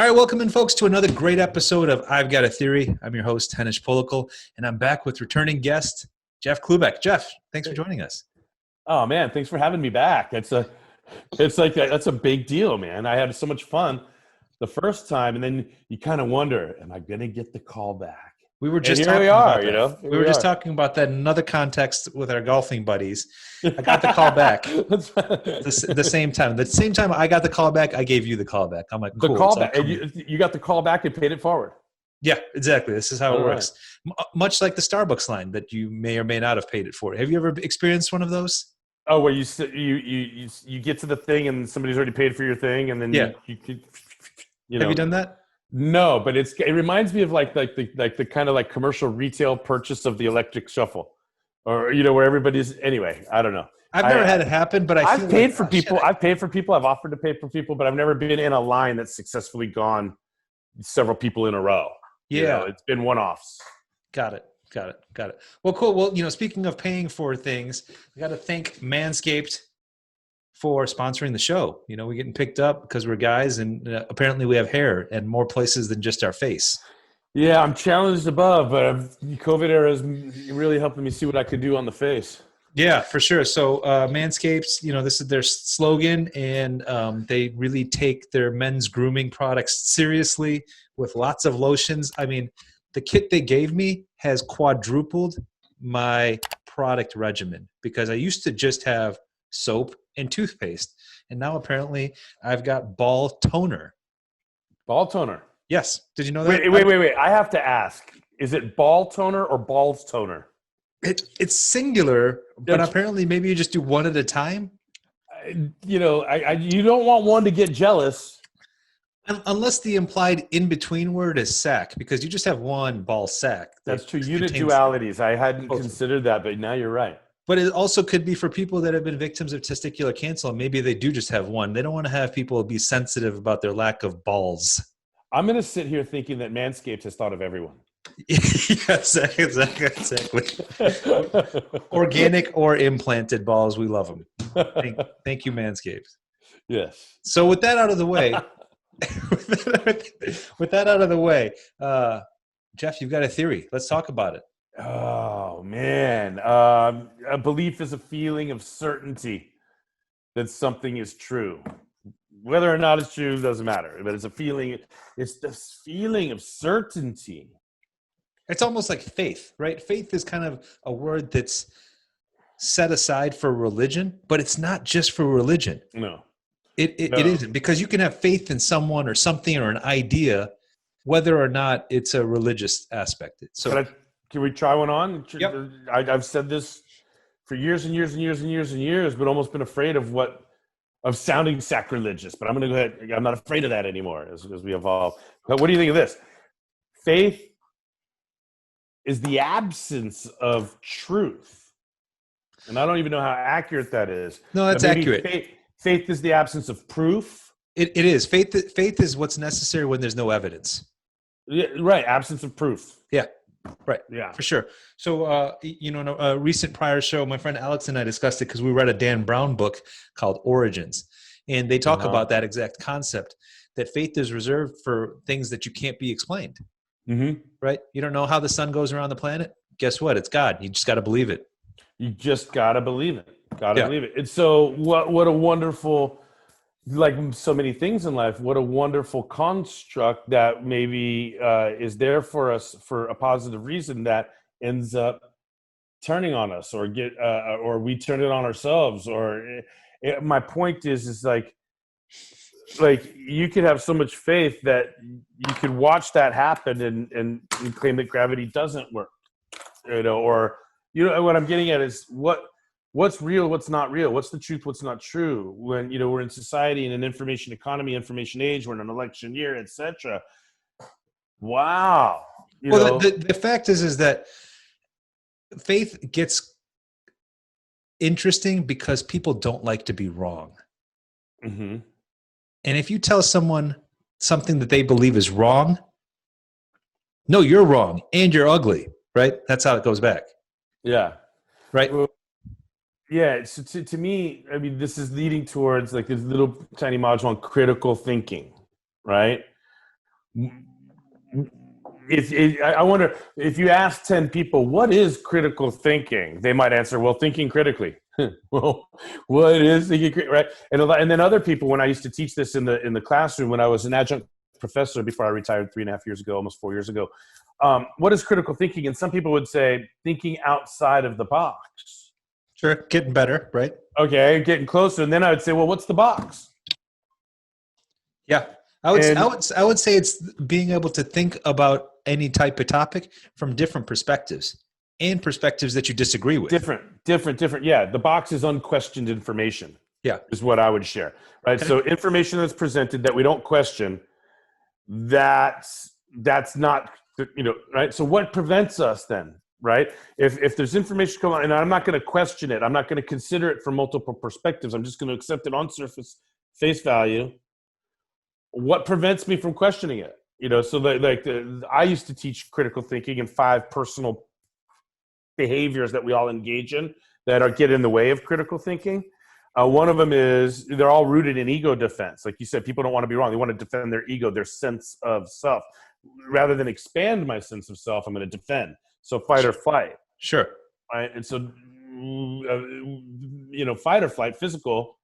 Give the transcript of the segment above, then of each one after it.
right, welcome in, folks, to another great episode of I've Got a Theory. I'm your host, Henish, and I'm back with returning guest, Jeff Klubeck. Jeff, thanks for joining us. Oh man, thanks for having me back. That's a big deal, man. I had so much fun the first time, and then you kind of wonder, am I going to get the call back? We were just and here talking we are, about that. you know. We were just talking about that in another context with our golfing buddies. I got the call back the same time. The same time I got the call back, I gave you the call back. I'm like, cool. The call back. You got the call back and paid it forward. Yeah, exactly. This is how it works. Much like the Starbucks line that you may or may not have paid it for. Have you ever experienced one of those? Oh, where you get to the thing and somebody's already paid for your thing, and then you know. Have you done that? No, but it reminds me of like the kind of like commercial retail purchase of the electric shuffle, or where everybody's. Anyway, I don't know. I've never had it happen, but I've paid for people. I've paid for people. I've offered to pay for people, but I've never been in a line that's successfully gone several people in a row. Yeah, it's been one-offs. Got it. Well, cool. Well, speaking of paying for things, I got to thank Manscaped for sponsoring the show. We're getting picked up because we're guys, and apparently we have hair and more places than just our face. Yeah, I'm challenged above, but COVID era is really helping me see what I could do on the face. Yeah, for sure. So Manscaped, this is their slogan, and they really take their men's grooming products seriously with lots of lotions. I mean, the kit they gave me has quadrupled my product regimen because I used to just have soap and toothpaste, and now apparently I've got ball toner. Ball toner? Yes. Did you know that? Wait. I have to ask. Is it ball toner or balls toner? It's singular, but apparently maybe you just do one at a time. You don't want one to get jealous. Unless the implied in-between word is sack, because you just have one ball sack. That's true. Unit dualities. I hadn't considered that, but now you're right. But it also could be for people that have been victims of testicular cancer. Maybe they do just have one. They don't want to have people be sensitive about their lack of balls. I'm going to sit here thinking that Manscaped has thought of everyone. Yes, exactly. Organic or implanted balls, we love them. Thank you, Manscaped. Yes. So with that out of the way, Jeff, you've got a theory. Let's talk about it. Oh, man. A belief is a feeling of certainty that something is true. Whether or not it's true doesn't matter, but it's a feeling. It's this feeling of certainty. It's almost like faith, right? Faith is kind of a word that's set aside for religion, but it's not just for religion. No. It isn't, because you can have faith in someone or something or an idea, whether or not it's a religious aspect. So can we try one on? Yep. I've said this for years and years and years and years and years, but almost been afraid of sounding sacrilegious. But I'm going to go ahead. I'm not afraid of that anymore as we evolve. But what do you think of this? Faith is the absence of truth. And I don't even know how accurate that is. No, that's accurate. Faith is the absence of proof. It is. Faith is what's necessary when there's no evidence. Yeah, right. Absence of proof. Yeah. Right. Yeah. For sure. So, in a recent prior show, my friend Alex and I discussed it because we read a Dan Brown book called Origins. And they talk about that exact concept, that faith is reserved for things that you can't be explained. Mm-hmm. Right? You don't know how the sun goes around the planet? Guess what? It's God. You just got to believe it. You just got to believe it. Believe it. And so what a wonderful, like so many things in life, what a wonderful construct that maybe is there for us for a positive reason that ends up turning on us or we turn it on ourselves. My point is like you could have so much faith that you could watch that happen and claim that gravity doesn't work, or what I'm getting at is what's real, what's not real, what's the truth, what's not true. When we're in society, in an information economy, information age, we're in an election year, etc. Wow. The fact is that faith gets interesting because people don't like to be wrong. Mm-hmm. And if you tell someone something that they believe is wrong, no, you're wrong and you're ugly, right? That's how it goes back. Yeah. Right. Well, yeah. So to me, I mean, this is leading towards like this little tiny module on critical thinking, right? I wonder if you ask 10 people, what is critical thinking? They might answer, well, thinking critically. Well, what is thinking, right? And then other people, when I used to teach this in the classroom, when I was an adjunct professor before I retired 3.5 years ago, almost 4 years ago, what is critical thinking? And some people would say thinking outside of the box. Sure, getting better, right? Okay, getting closer. And then I would say, well, what's the box? Yeah. I would say it's being able to think about any type of topic from different perspectives and perspectives that you disagree with. Different. Yeah, the box is unquestioned information. Yeah, is what I would share. Right. Okay. So information that's presented that we don't question, that's not, right. So what prevents us then? Right. If there's information coming on, and I'm not going to question it, I'm not going to consider it from multiple perspectives. I'm just going to accept it on surface face value. What prevents me from questioning it? So I used to teach critical thinking and 5 personal behaviors that we all engage in that get in the way of critical thinking. One of them is they're all rooted in ego defense. Like you said, people don't want to be wrong. They want to defend their ego, their sense of self. Rather than expand my sense of self, I'm going to defend. So fight or flight. Sure. Right. And so, fight or flight, physical,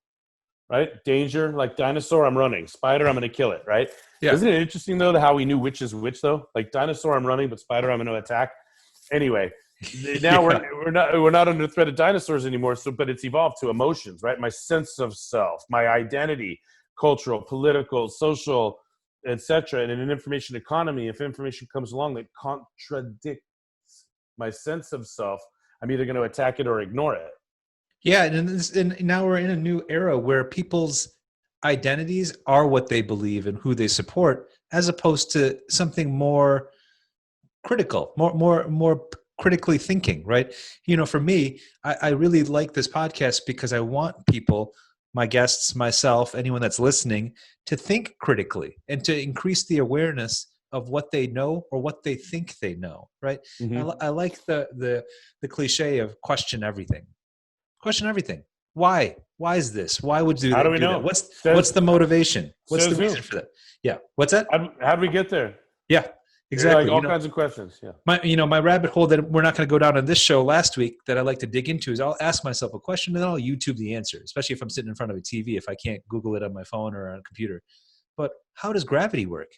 right? Danger, like dinosaur, I'm running. Spider, I'm going to kill it, right? Yeah. Isn't it interesting, though, how we knew which is which, though? Like dinosaur, I'm running, but spider, I'm going to attack. Anyway, now we're not under threat of dinosaurs anymore, but it's evolved to emotions, right? My sense of self, my identity, cultural, political, social, etc. And in an information economy, if information comes along that contradicts my sense of self, I'm either going to attack it or ignore it. Yeah, and now we're in a new era where people's identities are what they believe and who they support, as opposed to something more critical, more critically thinking, right? For me, I really like this podcast because I want people, my guests, myself, anyone that's listening, to think critically and to increase the awareness of what they know or what they think they know, right? Mm-hmm. I like the cliche of question everything. Question everything. Why? Why is this? Why would you do that? How do we know? What's the motivation? What's the reason for that? Yeah. What's that? How do we get there? Yeah, exactly. Like all kinds of questions. Yeah. My rabbit hole that we're not going to go down on this show last week that I like to dig into is I'll ask myself a question and then I'll YouTube the answer, especially if I'm sitting in front of a TV, if I can't Google it on my phone or on a computer. But how does gravity work?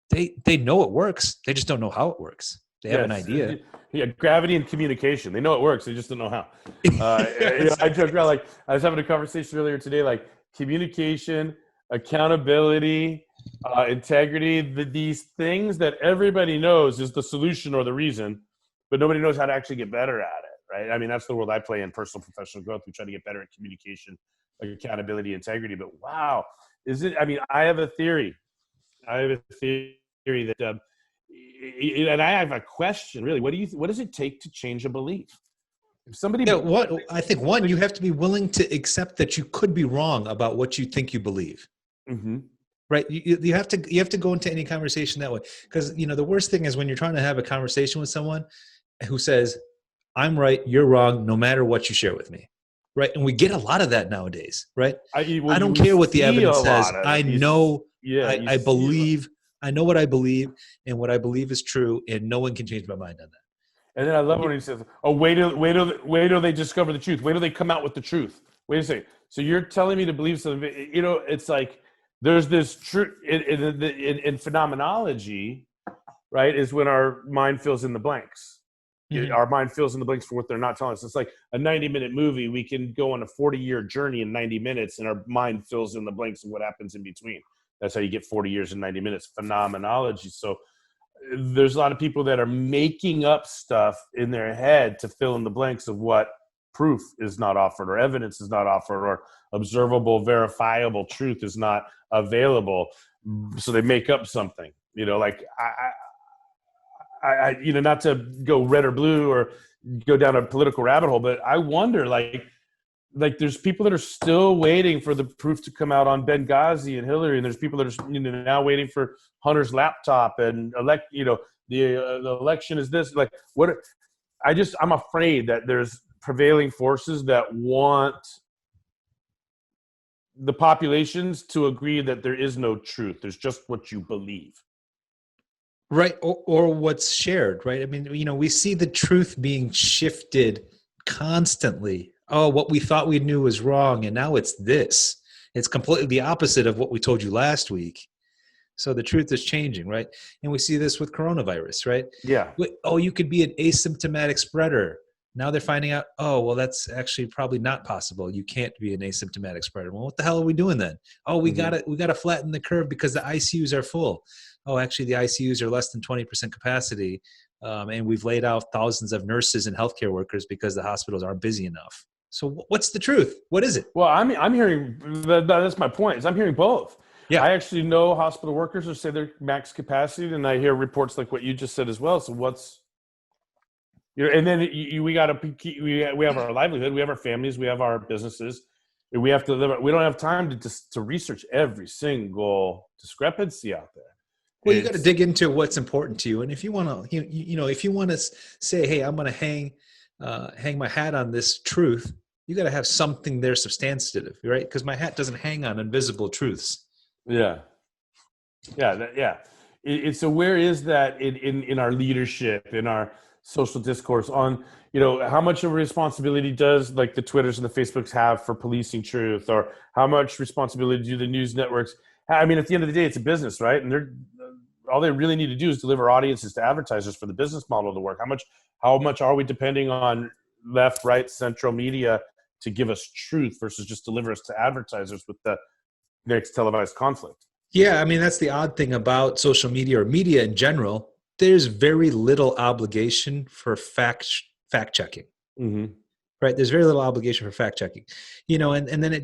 They know it works. They just don't know how it works. They have an idea. Yeah, gravity and communication. They know it works. They just don't know how. I joke around, like I was having a conversation earlier today, like communication, accountability, integrity, these things that everybody knows is the solution or the reason, but nobody knows how to actually get better at it, right? I mean, that's the world I play in personal professional growth. We try to get better at communication, accountability, integrity. But wow, I have a theory. That and I have a question, really. What does it take to change a belief? If somebody, I think you have to be willing to accept that you could be wrong about what you think you believe. Mm-hmm. Right? You have to go into any conversation that way, because the worst thing is when you're trying to have a conversation with someone who says, "I'm right, you're wrong, no matter what you share with me." Right? And we get a lot of that nowadays, right? I don't care what the evidence says. I know. I believe. I know what I believe, and what I believe is true, and no one can change my mind on that. And then I love when he says, "Oh, wait till they discover the truth. Wait till they come out with the truth." Wait a second. So you're telling me to believe something? It's like there's this truth in phenomenology, right? Is when our mind fills in the blanks. Mm-hmm. Our mind fills in the blanks for what they're not telling us. It's like a 90-minute movie. We can go on a 40-year journey in 90 minutes, and our mind fills in the blanks of what happens in between. That's how you get 40 years in 90 minutes, phenomenology. So there's a lot of people that are making up stuff in their head to fill in the blanks of what proof is not offered or evidence is not offered or observable, verifiable truth is not available. So they make up something, like I not to go red or blue or go down a political rabbit hole, but I wonder, like there's people that are still waiting for the proof to come out on Benghazi and Hillary, and there's people that are now waiting for Hunter's laptop and the election is this. Like what? I'm afraid that there's prevailing forces that want the populations to agree that there is no truth. There's just what you believe. Right. Or what's shared, right? I mean, we see the truth being shifted constantly. Oh, what we thought we knew was wrong, and now it's this. It's completely the opposite of what we told you last week. So the truth is changing, right? And we see this with coronavirus, right? Yeah. Oh, you could be an asymptomatic spreader. Now they're finding out, oh, well, that's actually probably not possible. You can't be an asymptomatic spreader. Well, what the hell are we doing then? Oh, we gotta flatten the curve because the ICUs are full. Oh, actually, the ICUs are less than 20% capacity, and we've laid out thousands of nurses and healthcare workers because the hospitals aren't busy enough. So what's the truth? What is it? Well, I'm hearing that's my point. Is I'm hearing both. Yeah. I actually know hospital workers who say they're max capacity, and I hear reports like what you just said as well. So what's and then we have our livelihood, we have our families, we have our businesses, and we have to live. We don't have time to research every single discrepancy out there. Well, you got to dig into what's important to you, and if you want to, if you want to say, "Hey, I'm going to hang my hat on this truth," you got to have something there substantive, right? Because my hat doesn't hang on invisible truths. Yeah. So where is that in our leadership, in our social discourse on, how much of a responsibility does like the Twitters and the Facebooks have for policing truth, or how much responsibility do the news networks? I mean, at the end of the day, it's a business, right? And all they really need to do is deliver audiences to advertisers for the business model to work. How much are we depending on left, right, central media to give us truth versus just deliver us to advertisers with the next televised conflict? Yeah, I mean, that's the odd thing about social media or media in general. There's very little obligation for fact checking. Mm-hmm. Right? There's very little obligation for fact checking, and then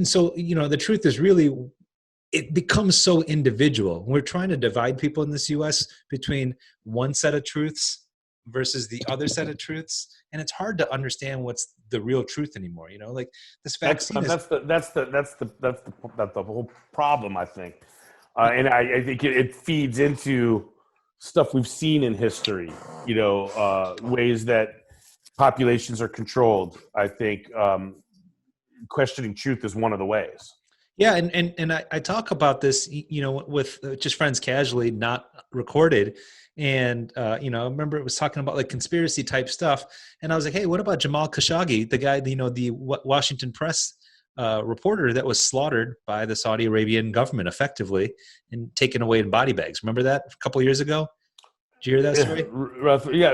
so the truth is really, it becomes so individual. We're trying to divide people in this U.S. between one set of truths versus the other set of truths, and it's hard to understand what's the real truth anymore. Like this vaccine That's the whole problem, I think, and I think it feeds into stuff we've seen in history. Ways that populations are controlled. I think questioning truth is one of the ways. Yeah, and I talk about this, with just friends casually, not recorded. And, I remember it was talking about like conspiracy type stuff. And I was like, hey, what about Jamal Khashoggi, the guy, the Washington Press reporter that was slaughtered by the Saudi Arabian government effectively and taken away in body bags? Remember that a couple of years ago? Did you hear that story? Yeah,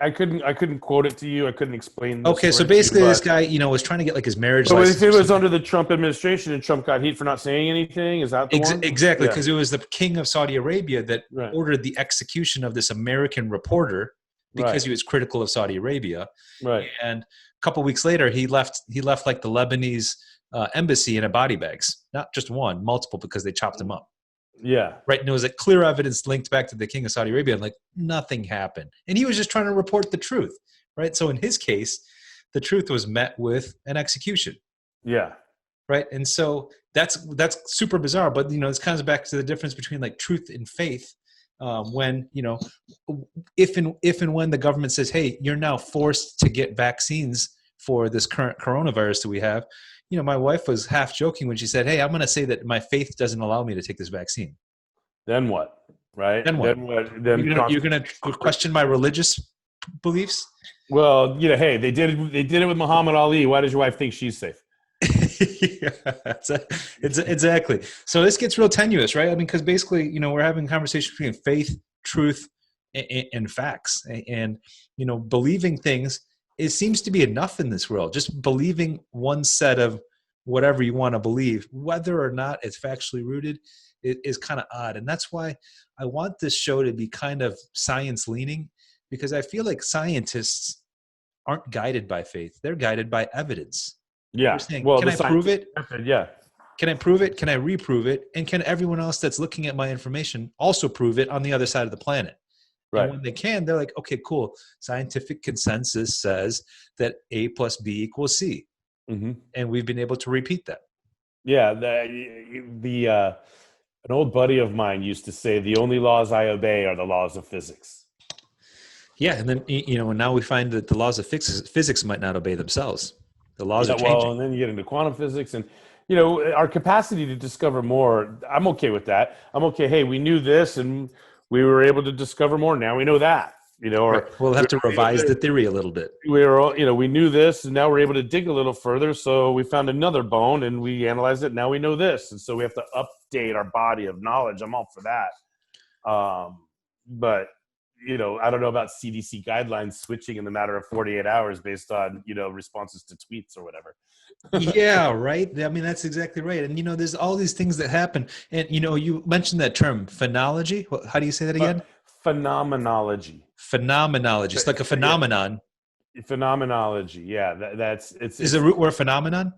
I couldn't quote it to you. I couldn't explain. Okay, so basically, this guy, was trying to get like his marriage. So if it was under the Trump administration and Trump got heat for not saying anything, is that the one? Exactly, because it was the king of Saudi Arabia that ordered the execution of this American reporter because he was critical of Saudi Arabia. Right. And a couple of weeks later, he left like the Lebanese embassy in a body bags, not just one, multiple, because they chopped him up. Yeah. Right. And it was like clear evidence linked back to the king of Saudi Arabia. And like nothing happened. And he was just trying to report the truth. Right. So in his case, the truth was met with an execution. Yeah. Right. And so that's super bizarre. But, this comes back to the difference between like truth and faith. When, if and when the government says, hey, you're now forced to get vaccines for this current coronavirus that we have. My wife was half joking when she said, hey, I'm going to say that my faith doesn't allow me to take this vaccine. Then what? Right? Then what? Then you're going to question my religious beliefs? Well, hey, they did it with Muhammad Ali. Why does your wife think she's safe? Yeah, exactly. So this gets real tenuous, right? I mean, because basically, we're having a conversation between faith, truth, and facts. And, believing things, it seems to be enough in this world. Just believing one set of whatever you want to believe, whether or not it's factually rooted, is kind of odd. And that's why I want this show to be kind of science leaning, because I feel like scientists aren't guided by faith. They're guided by evidence. Yeah. Saying, can I prove it? Yeah. Can I prove it? Can I reprove it? And can everyone else that's looking at my information also prove it on the other side of the planet? Right. And when they can, they're like, okay, cool. Scientific consensus says that A plus B equals C. Mm-hmm. And we've been able to repeat that. Yeah. An old buddy of mine used to say, the only laws I obey are the laws of physics. Yeah. And then, and now we find that the laws of physics might not obey themselves. The laws Yeah, are well, changing. and then you get into quantum physics and, you know, our capacity to discover more. I'm okay with that. I'm okay. Hey, we knew this and we were able to discover more. Now we know that, you know, Right. or We'll we have to revise the theory a little bit. we were, all, you know, we knew this and now we're able to dig a little further. So we found another bone and we analyzed it. Now we know this. And so we have to update our body of knowledge. I'm all for that. But, you know, I don't know about CDC guidelines switching in the matter of 48 hours based on, you know, responses to tweets or whatever. Yeah, right. I mean, that's exactly right. And, you know, there's all these things that happen. And, you know, you mentioned that term, phenology. How do you say that again? Phenomenology. Phenomenology. It's like a Yeah, phenomenon. phenomenology. Yeah, that's Is the root word phenomenon?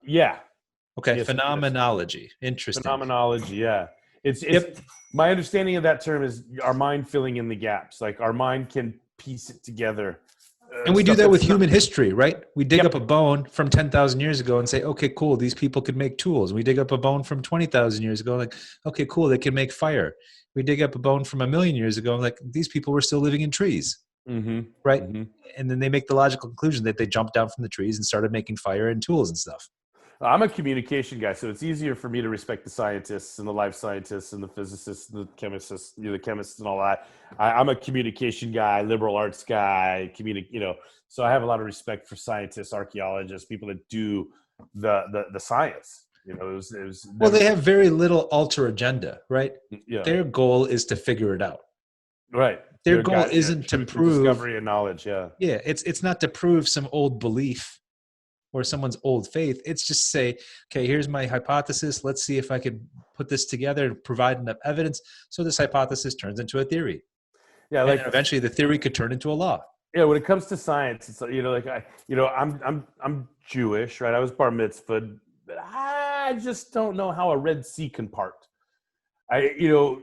yeah. Okay, Yes, yes. phenomenology. Interesting. Phenomenology. Yeah, it's Yep. my understanding of that term is our mind filling in the gaps. Like our mind can piece it together. And we do Stuff that with that's not. human history, right? We dig Yep. up a bone from 10,000 years ago and say, okay, cool, these people could make tools. We dig up a bone from 20,000 years ago, like, okay, cool, they can make fire. We dig up a bone from 1,000,000 years ago, like, these people were still living in trees, Mm-hmm. right? Mm-hmm. And then they make the logical conclusion that they jumped down from the trees and started making fire and tools and stuff. I'm a communication guy, so it's easier for me to respect the scientists and the life scientists and the physicists, and the chemists, you know, the chemists and all that. I'm a communication guy, liberal arts guy, you know. So I have a lot of respect for scientists, archaeologists, people that do the science. You know, it was Well, never, they have very little alter agenda, right? yeah, Their goal is to figure it out. right. Their Your goal guy, isn't to truth and prove, discovery and knowledge. Yeah, yeah, it's not to prove some old belief or someone's old faith. It's just say, okay, here's my hypothesis. Let's see if I could put this together and provide enough evidence so this hypothesis turns into a theory. yeah. And Like then eventually the theory could turn into a law. yeah, when it comes to science, it's you know, like I'm Jewish, right? I was bar mitzvahed, but I just don't know how a Red Sea can part. You know,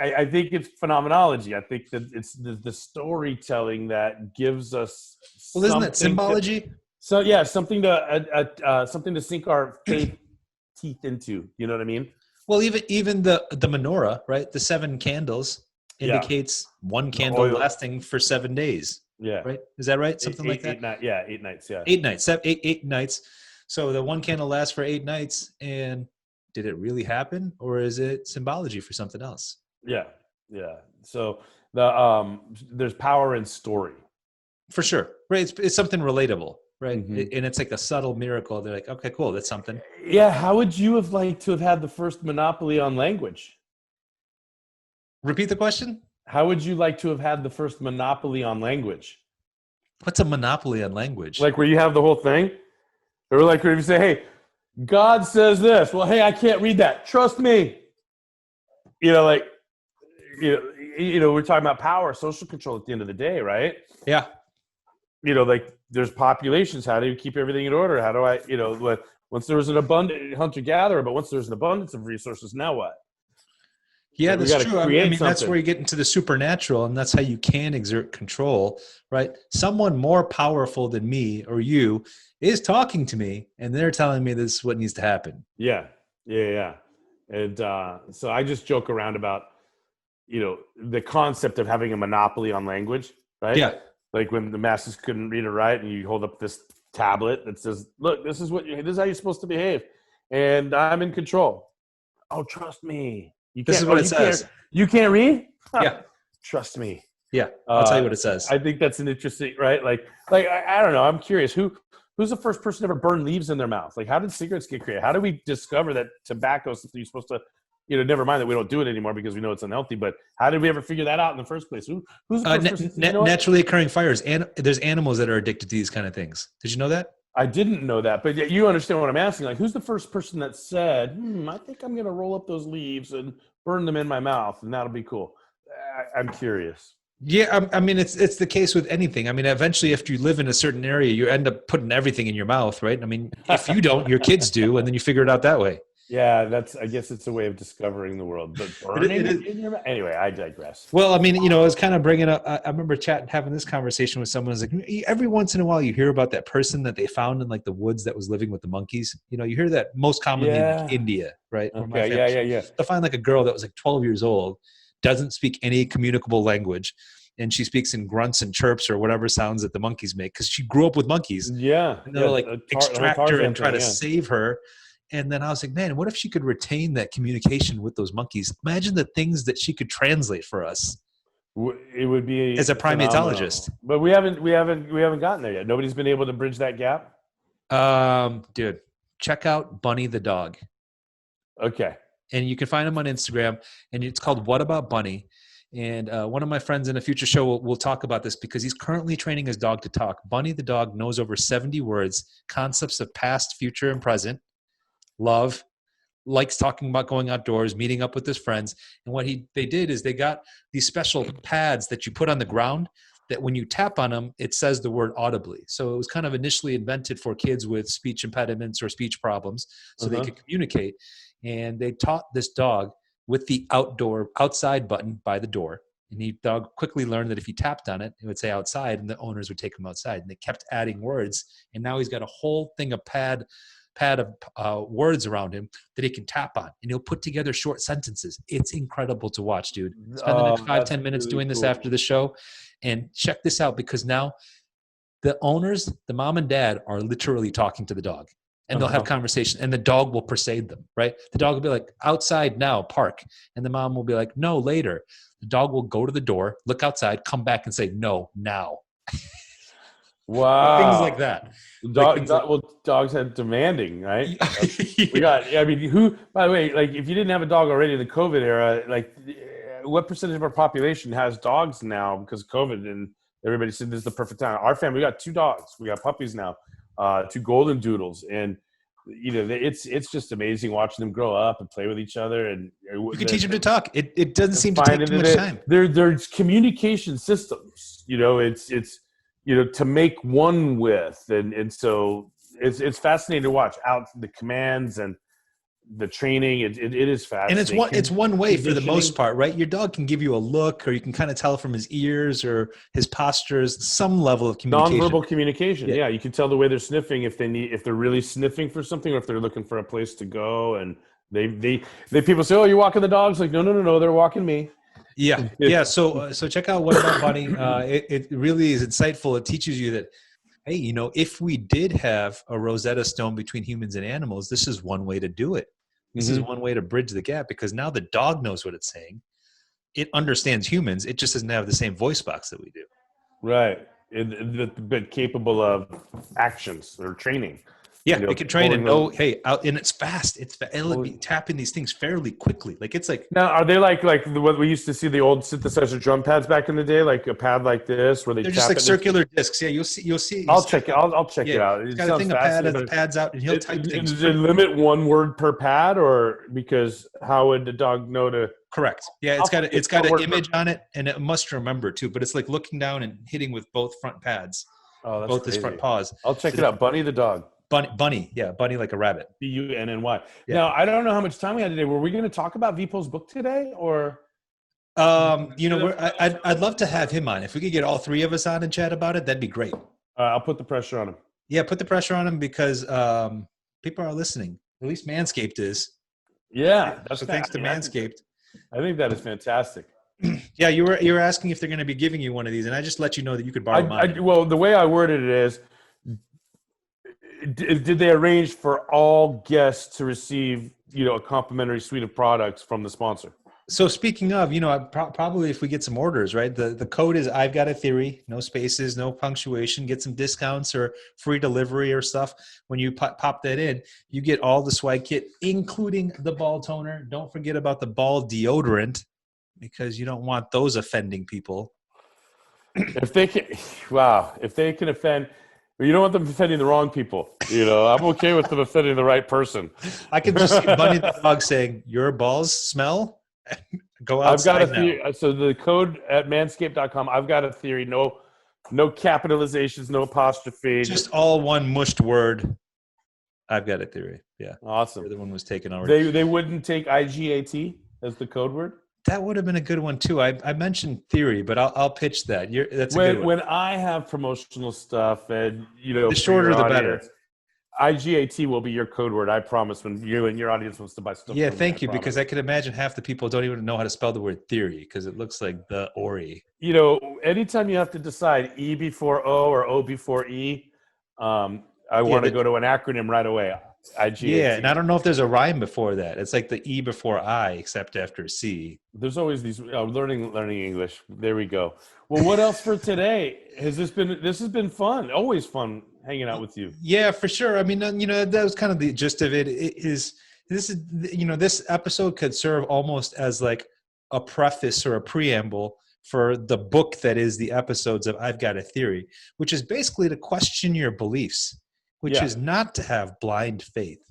I think it's phenomenology. I think that it's the storytelling that gives us. Well, isn't that symbology? So yeah, something to sink our faith teeth into. You know what I mean? Well, even the menorah, right? The 7 candles Yeah, indicates one the candle oil. lasting for 7 days, Yeah, right? Is that right? Something like that? 8 nights. Yeah, 8 nights. Yeah. 8 nights, eight nights. So the one candle lasts for 8 nights. And did it really happen, or is it symbology for something else? Yeah, yeah. So there's power in story. For sure, right? It's something relatable, right? Mhm. And it's like a subtle miracle. They're like, okay, cool, that's something. Yeah, how would you have liked to have had the first monopoly on language? Repeat the question. How would you like to have had the first monopoly on language? What's a monopoly on language? Like where you have the whole thing? Or like where you say, hey, God says this. Well, hey, I can't read that. Trust me. You know, like, we're talking about power, social control at the end of the day, right? Yeah. You know, like there's populations. How do you keep everything in order? How do I, you know, once there was an abundant hunter-gatherer, but once there's an abundance of resources, now what? Yeah, Like, we that's gotta true. I create mean, that's something. where you get into the supernatural, and that's how you can exert control, right? Someone more powerful than me or you is talking to me, and they're telling me this is what needs to happen. Yeah. And so I just joke around about, you know, the concept of having a monopoly on language, right? Yeah. Like when the masses couldn't read or write, and you hold up this tablet that says, "Look, this is how you're supposed to behave, and I'm in control." Oh, trust me. You This can't. is what it says. You can't read? Huh. Yeah. Trust me. Yeah. I'll tell you what it says. I think that's an interesting, right? Like I don't know. I'm curious. Who's the first person to ever burn leaves in their mouth? Like, how did cigarettes get created? How did we discover that tobacco is something you're supposed to, you know, never mind that we don't do it anymore because we know it's unhealthy, but how did we ever figure that out in the first place? Who's the first person? You know what? Naturally occurring fires. And there's animals that are addicted to these kind of things. Did you know that? I didn't know that, but you understand what I'm asking. Like, who's the first person that said, I think I'm going to roll up those leaves and burn them in my mouth, and that'll be cool. I'm curious. Yeah, I mean, it's the case with anything. I mean, eventually, if you live in a certain area, you end up putting everything in your mouth, right? I mean, if you don't, your kids do, and then you figure it out that way. Yeah, I guess it's a way of discovering the world, but burning it in your mouth. Anyway, I digress. Well, I mean, you know, I was kind of bringing up. I remember having this conversation with someone. It's like every once in a while, you hear about that person that they found in like the woods that was living with the monkeys. You know, you hear that most commonly in like India, right? Okay, yeah. They'll find like a girl that was like 12 years old, doesn't speak any communicable language, and she speaks in grunts and chirps or whatever sounds that the monkeys make because she grew up with monkeys. Yeah. And they'll like extract her and try to yeah. save her. And then I was like, man, what if she could retain that communication with those monkeys? Imagine the things that she could translate for us. It would be as a primatologist. phenomenal. But we haven't gotten there yet. Nobody's been able to bridge that gap. Dude, check out Bunny the dog. Okay. And you can find him on Instagram, and it's called What About Bunny? And one of my friends in a future show will talk about this because he's currently training his dog to talk. Bunny the dog knows over 70 words, concepts of past, future, and present, love, likes talking about going outdoors, meeting up with his friends. And what they did is they got these special pads that you put on the ground that when you tap on them, it says the word audibly. So it was kind of initially invented for kids with speech impediments or speech problems so they could communicate. And they taught this dog with the outside button by the door. And the dog quickly learned that if he tapped on it, it would say outside, and the owners would take him outside. And they kept adding words. And now he's got a whole thing of pad of words around him that he can tap on, and he'll put together short sentences. It's incredible to watch, dude. Spend the next 5-10 minutes really doing this after the show, and check this out, because now the owners, the mom and dad, are literally talking to the dog, and they'll have conversation, and the dog will persuade them, right? The dog will be like, outside now, park. And the mom will be like, no, later. The dog will go to the door, look outside, come back and say, no, now. Wow. Things like that. Dogs have demanding, right? Yeah. We got, I mean, by the way, like if you didn't have a dog already in the COVID era, like what percentage of our population has dogs now because of COVID? And everybody said this is the perfect time. Our family, we got 2 dogs. We got puppies now, 2 golden doodles. And, you know, it's just amazing watching them grow up and play with each other. And you can teach them to talk. It doesn't seem to take too much time. There's communication systems, you know, it's you know, to make one with, and so it's fascinating to watch out the commands and the training. It is fascinating. And it's one way for the most part, right? Your dog can give you a look, or you can kind of tell from his ears or his postures some level of communication. Nonverbal communication. Yeah, you can tell the way they're sniffing if they're really sniffing for something, or if they're looking for a place to go. And they people say, "Oh, you're walking the dogs." Like, no, they're walking me. Yeah. So check out What About Bunny. It really is insightful. It teaches you that, hey, you know, if we did have a Rosetta Stone between humans and animals, this is one way to do it. This is one way to bridge the gap, because now the dog knows what it's saying. It understands humans. It just doesn't have the same voice box that we do. Right. But capable of actions or training. Yeah, you know, it can train and know, hey, and it's fast. It'll be tapping these things fairly quickly. Like it's like, now, are they like what we used to see the old synthesizer drum pads back in the day, like a pad like this where they're just like circular discs. Yeah, you'll see. I'll check it. I'll check it out. It's got a thing of pads out, and he'll type things. Does it limit 1 word per pad, or because how would the dog know to? Correct. Yeah, it's got an image on it, and it must remember too. But it's like looking down and hitting with both front pads. Oh, that's both crazy. His front paws. I'll check it out. Bunny the dog. Bunny, yeah, Bunny like a rabbit. Bunny. Yeah. Now, I don't know how much time we had today. Were we going to talk about Vipo's book today, or? You know, I'd love to have him on. If we could get all 3 of us on and chat about it, that'd be great. I'll put the pressure on him. Yeah, put the pressure on him, because people are listening. At least Manscaped is. Yeah, so thanks to Manscaped. I think that is fantastic. Yeah, you were asking if they're going to be giving you one of these, and I just let you know that you could borrow mine. Well, the way I worded it is, did they arrange for all guests to receive, you know, a complimentary suite of products from the sponsor? So speaking of, you know, probably if we get some orders, right? The code is I've got a theory, no spaces, no punctuation. Get some discounts or free delivery or stuff. When you pop that in, you get all the swag kit, including the ball toner. Don't forget about the ball deodorant, because you don't want those offending people. If they can offend. You don't want them offending the wrong people. You know, I'm okay with them offending the right person. I can just see Bunny the dog saying, "Your balls smell." Go outside. I've got a theory. So the code at manscaped.com. I've got a theory. No capitalizations, no apostrophe. Just all one mushed word. I've got a theory. Yeah. Awesome. The other one was taken already. They wouldn't take IGAT as the code word? That would have been a good one too. I mentioned theory, but I'll pitch that. That's a good one. When I have promotional stuff, and you know, the shorter the better. IGAT will be your code word. I promise. When you and your audience wants to buy stuff. Yeah, from me, thank I you, because promise. I could imagine half the people don't even know how to spell the word theory because it looks like the Ori. You know, anytime you have to decide E before O or O before E, I Yeah, want to go to an acronym right away. yeah, and I IGAT. don't know if there's a rhyme before that. It's like the E before I, except after C. There's always these learning English. There we go. Well, what else for today? This has been fun. Always fun hanging out with you. Yeah, for sure. I mean, that was kind of the gist of it. This is, this episode could serve almost as like a preface or a preamble for the book that is the episodes of I've Got a Theory, which is basically to question your beliefs, which Yeah. is not to have blind faith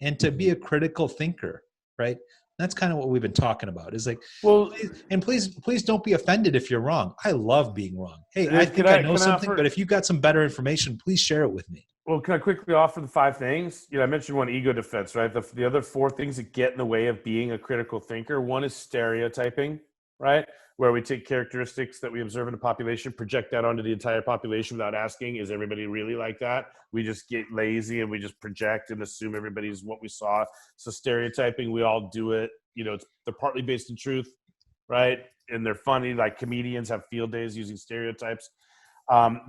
and to be a critical thinker, right? That's kind of what we've been talking about. Is like, Well, please don't be offended if you're wrong. I love being wrong. Hey, I think I know can I something, but offer? if you've got some better information, please share it with me. Well, can I quickly offer the 5 things? You know, I mentioned one, ego defense, right? The other 4 things that get in the way of being a critical thinker. One is stereotyping, right? Where we take characteristics that we observe in a population, project that onto the entire population without asking, is everybody really like that? We just get lazy and we just project and assume everybody's what we saw. So stereotyping, we all do it. You know, they're partly based in truth, right? And they're funny, like comedians have field days using stereotypes.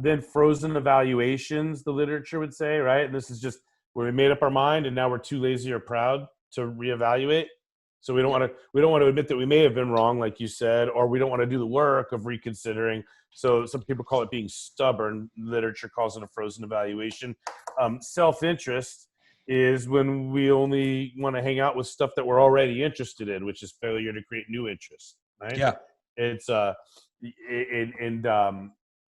Then frozen evaluations, the literature would say, right? And this is just where we made up our mind and now we're too lazy or proud to reevaluate. So we don't want to admit that we may have been wrong, like you said, or we don't want to do the work of reconsidering. So some people call it being stubborn. Literature calls it a frozen evaluation. Self-interest is when we only want to hang out with stuff that we're already interested in, which is failure to create new interest, right? Yeah. It's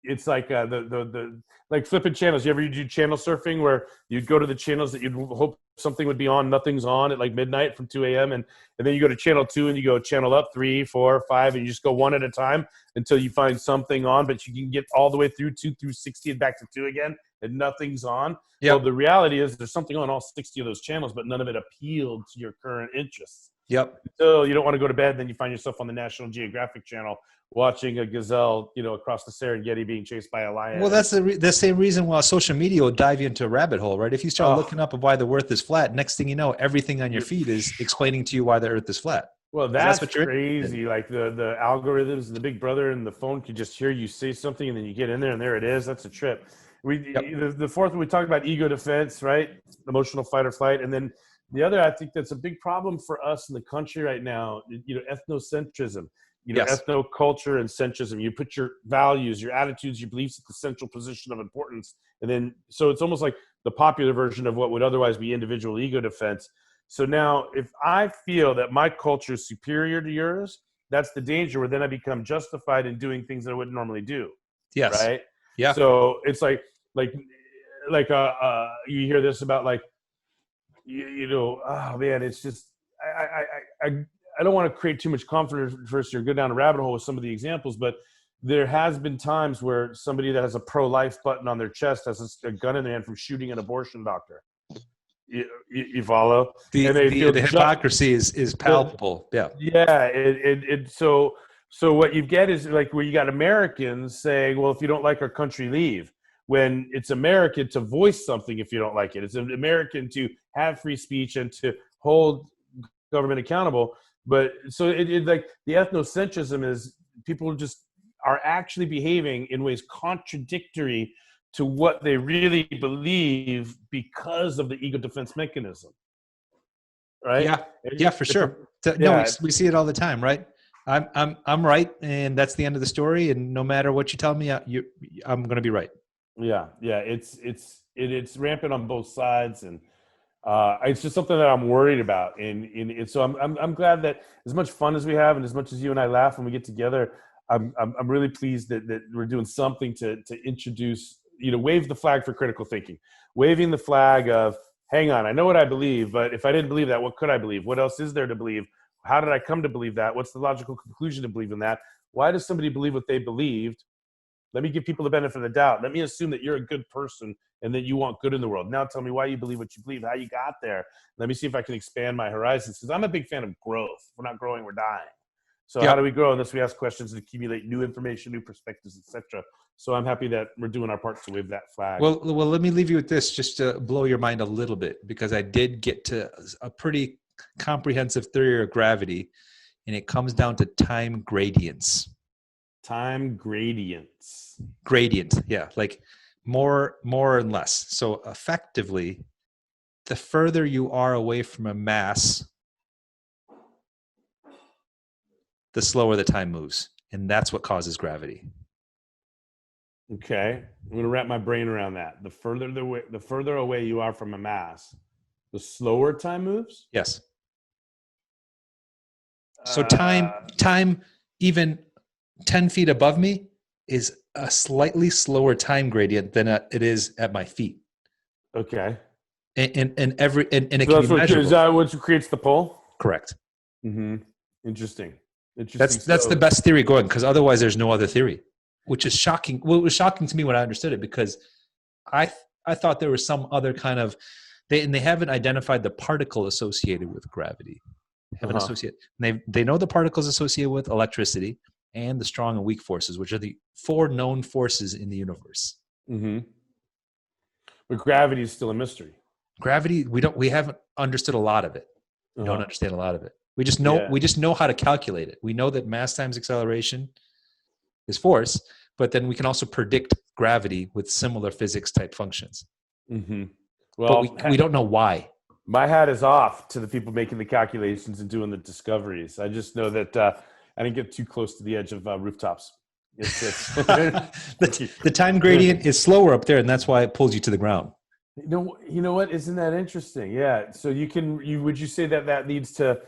it's like the like flipping channels. You ever do channel surfing where you'd go to the channels that you'd hope something would be on, nothing's on at like midnight from 2 a.m. And then you go to channel 2 and you go channel up 3, 4, 5, and you just go one at a time until you find something on, but you can get all the way through 2 through 60 and back to 2 again and nothing's on. Yep. Well, the reality is there's something on all 60 of those channels, but none of it appealed to your current interests. Yep. So you don't want to go to bed, then you find yourself on the National Geographic Channel watching a gazelle, across the Serengeti being chased by a lion. Well, that's the same reason why social media will dive you into a rabbit hole, right? If you start looking up why the earth is flat, next thing you know, everything on your feed is explaining to you why the earth is flat. Well, that's what crazy. Like the algorithms and the big brother and the phone can just hear you say something and then you get in there and there it is. That's a trip. The fourth one, we talked about ego defense, right? Emotional fight or flight. And then the other, I think that's a big problem for us in the country right now, ethnocentrism. Yes. Ethnoculture and centrism. You put your values, your attitudes, your beliefs at the central position of importance. And then, so it's almost like the popular version of what would otherwise be individual ego defense. So now if I feel that my culture is superior to yours, that's the danger where then I become justified in doing things that I wouldn't normally do. Yes. Right. Yeah. So it's like you hear this about like, oh man, it's just, I don't want to create too much controversy or go down a rabbit hole with some of the examples, but there has been times where somebody that has a pro-life button on their chest has a gun in their hand from shooting an abortion doctor. You follow? The hypocrisy is palpable. Yeah. Yeah. So what you get is like where you got Americans saying, well, if you don't like our country, leave. When it's American to voice something if you don't like it. It's American to have free speech and to hold government accountable. But so it like the ethnocentrism is people just are actually behaving in ways contradictory to what they really believe because of the ego defense mechanism. Right? Yeah, for sure. No, we see it all the time, right? I'm right, and that's the end of the story. And no matter what you tell me, I'm going to be right. Yeah, it's rampant on both sides, and it's just something that I'm worried about. And so I'm glad that as much fun as we have, and as much as you and I laugh when we get together, I'm really pleased that we're doing something to introduce, wave the flag for critical thinking, waving the flag of, hang on, I know what I believe, but if I didn't believe that, what could I believe? What else is there to believe? How did I come to believe that? What's the logical conclusion to believe in that? Why does somebody believe what they believed? Let me give people the benefit of the doubt. Let me assume that you're a good person and that you want good in the world. Now tell me why you believe what you believe, how you got there. Let me see if I can expand my horizons, because I'm a big fan of growth. If we're not growing, we're dying. So how do we grow unless we ask questions and accumulate new information, new perspectives, etc.? So I'm happy that we're doing our part to wave that flag. Well, let me leave you with this just to blow your mind a little bit, because I did get to a pretty comprehensive theory of gravity, and it comes down to time gradients. Time gradients. Gradient, yeah, like more and less. So effectively, the further you are away from a mass, the slower the time moves, and that's what causes gravity. Okay, I'm going to wrap my brain around that. The further away you are from a mass, the slower time moves? Yes. So time even 10 feet above me is a slightly slower time gradient than it is at my feet. Okay. And it So can be measurable. is that what creates the pull? Correct. Mm-hmm. Interesting. That's the best theory going, because otherwise there's no other theory, which is shocking. Well, it was shocking to me when I understood it, because I thought there was some other kind of they haven't identified the particle associated with gravity. They know the particles associated with electricity and the strong and weak forces, which are the 4 known forces in the universe. Mm-hmm. But gravity is still a mystery. Gravity, we haven't understood a lot of it. We don't understand a lot of it. We just know how to calculate it. We know that mass times acceleration is force, but then we can also predict gravity with similar physics type functions. Mm-hmm. Well, but we don't know why. My hat is off to the people making the calculations and doing the discoveries. I just know that I didn't get too close to the edge of rooftops. The time gradient is slower up there, and that's why it pulls you to the ground. You know what? Isn't that interesting? Yeah. So would you say that leads to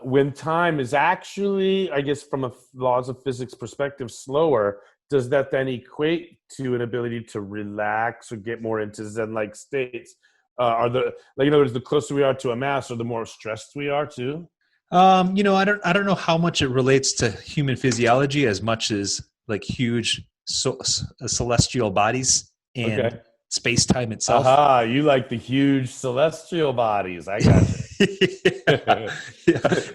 when time is actually, I guess, from a laws of physics perspective, slower? Does that then equate to an ability to relax or get more into Zen-like states? In other words, the closer we are to a mass, or the more stressed we are too? I don't know how much it relates to human physiology as much as like huge celestial bodies and space-time itself. Aha, you like the huge celestial bodies. I got you.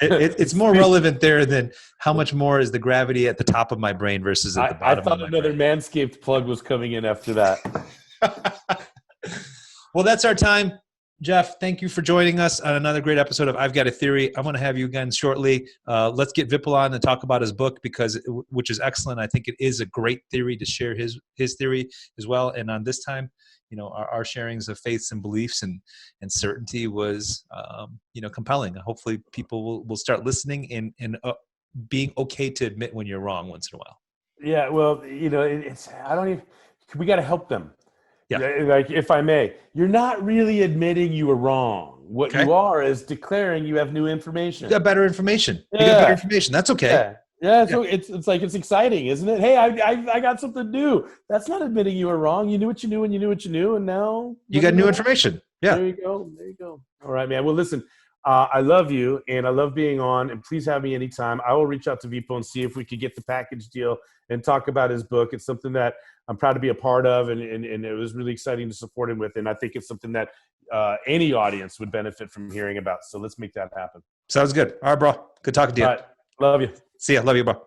It's more relevant there than how much more is the gravity at the top of my brain versus at the bottom of my brain. I thought another Manscaped plug was coming in after that. Well, that's our time. Jeff, thank you for joining us on another great episode of I've Got a Theory. I'm going to have you again shortly. Let's get Vipul on and talk about his book, which is excellent. I think it is a great theory to share his theory as well. And on this time, our sharings of faiths and beliefs and certainty was, compelling. Hopefully people will start listening and being okay to admit when you're wrong once in a while. Yeah, well, we got to help them. Yeah. Like, if I may, you're not really admitting you were wrong. What you are is declaring you have new information. You got better information. Yeah. You got better information. That's okay. Yeah. So it's like, it's exciting, isn't it? Hey, I got something new. That's not admitting you were wrong. You knew what you knew and you knew what you knew, and now you got new information. Yeah. There you go. All right, man. Well, listen, I love you and I love being on, and please have me anytime. I will reach out to Vipo and see if we could get the package deal and talk about his book. It's something that I'm proud to be a part of, and it was really exciting to support him with. And I think it's something that any audience would benefit from hearing about. So let's make that happen. Sounds good. All right, bro. Good talking to you. All right. Love you. See ya. Love you, bro.